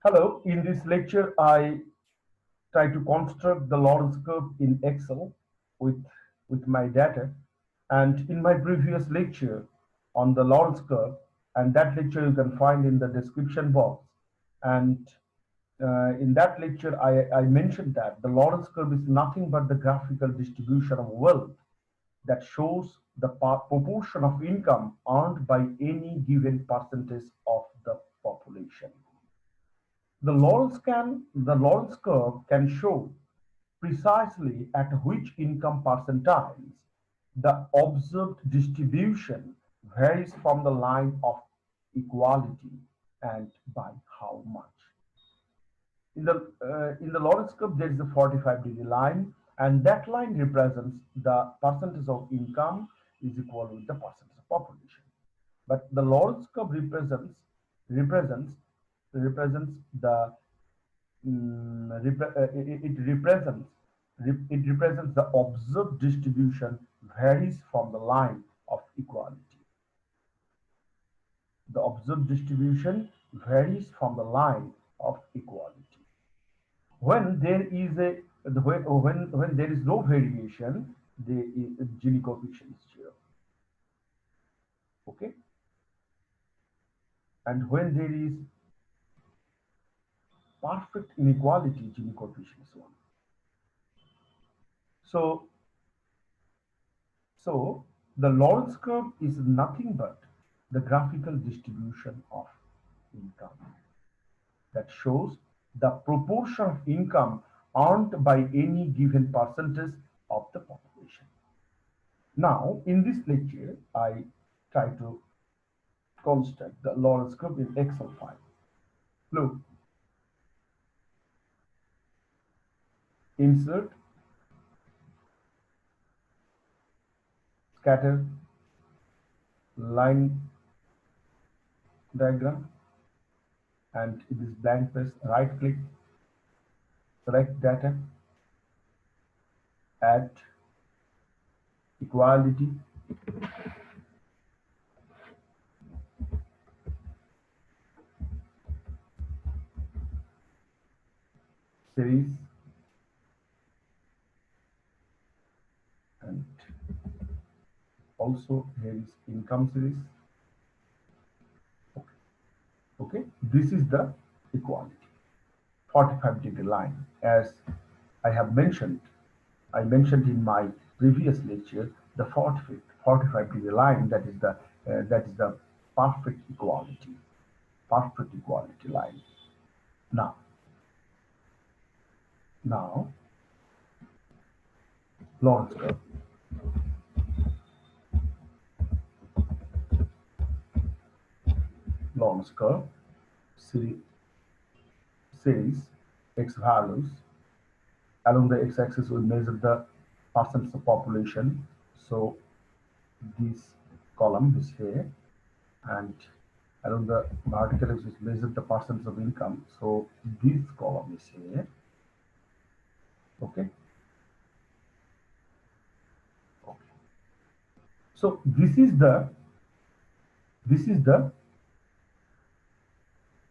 Hello, in this lecture, I try to construct the Lorenz curve in Excel with, with my data. And in my previous lecture on the Lorenz curve, and that lecture you can find in the description box. And in that lecture, I mentioned that the Lorenz curve is nothing but the graphical distribution of wealth that shows the proportion of income earned by any given percentage of the population. The Lawrence curve can show precisely at which income percentiles the observed distribution varies from the line of equality and by how much. In the Lawrence curve, there is a 45-degree line, and that line represents the percentage of income is equal with the percentage of population. But the Lawrence curve represents represents the it represents the observed distribution varies from the line of equality. The observed distribution varies from the line of equality. When there is a when there is no variation, the Gini coefficient is zero. Okay, and when there is perfect inequality, Gini coefficient is one. So So the Lawrence curve is nothing but the graphical distribution of income that shows the proportion of income earned by any given percentage of the population. Now, in this lecture, I try to construct the Lawrence curve in Excel file. Look, insert, scatter, line diagram, and it is blank space. Right click, select data, add equality, series, and also here is income series. Okay, okay. This is the equality 45-degree line. As I have mentioned, I mentioned in my previous lecture the 45-degree line, that is the perfect equality line. Now, now Lawrence curve. Lawrence curve series x values. Along the x-axis, we measure the percentage of population. So this column is here, and along the vertical axis, we measure the percentage of income. So this column is here. Okay. Okay. So this is the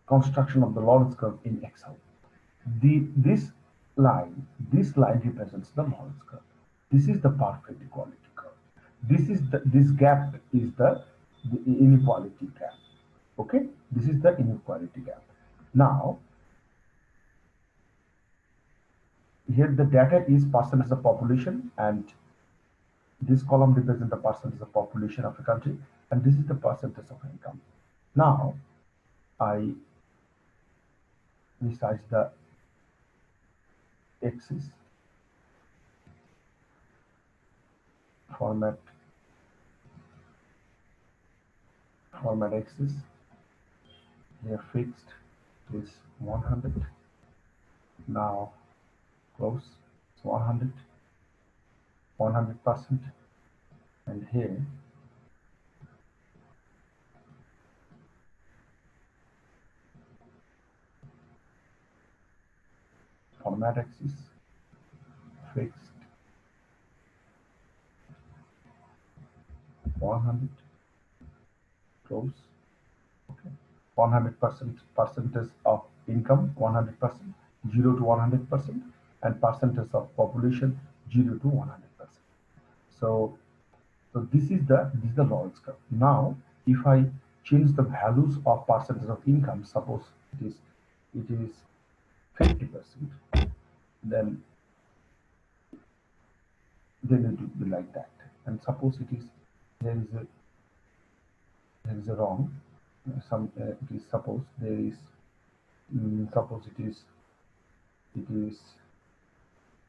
construction of the Lawrence curve in Excel. This line represents the Lawrence curve. This is the perfect equality curve. This gap is the inequality gap. Okay, this is the inequality gap. Now here the data is percentage of population, and this column represents the percentage of population of a country, and this is the percentage of income. Now I resize the axis, format axis. Here fixed is 100. Now close, it's 100, 100%, and here format axis, fixed, 100, close. Okay, 100% percentage of income 100%, 0 to 100%, and percentage of population 0 to 100%. So, so this is the Lorenz curve. Now, if I change the values of percentage of income, suppose it is 50%, then it will be like that. And suppose it is there is a wrong some it is suppose there is suppose it is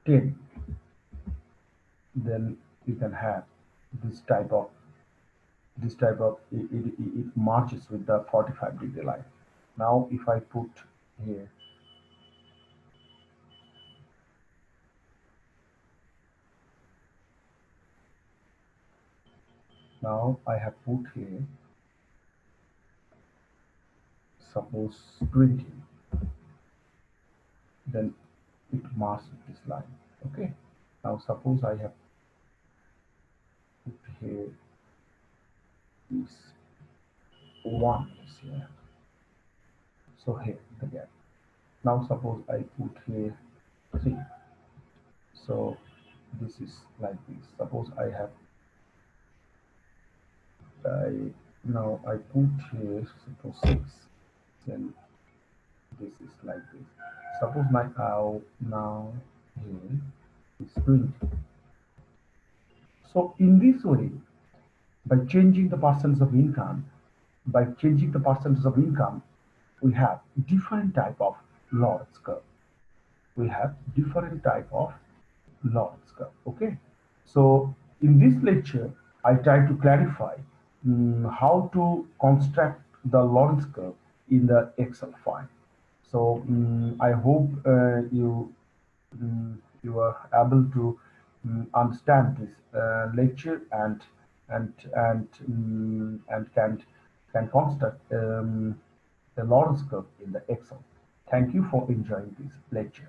10, then you can have this type of it marches with the 45-degree line. Now if I put here, now I have put here suppose 20, then it marks this line. Okay, now suppose I have put here is 1 is here, so here the gap. Now suppose I put here 3, so this is like this. Suppose I now I put here suppose 6, then this is like this. Suppose my now here is 20. So in this way, by changing the percentage of income, we have different type of Lorenz curve. We have different type of Lorenz curve. Okay. So in this lecture, I try to clarify how to construct the Lorenz curve in the Excel file. So I hope you are able to understand this lecture and can construct a Lorenz curve in the Excel. Thank you for enjoying this lecture.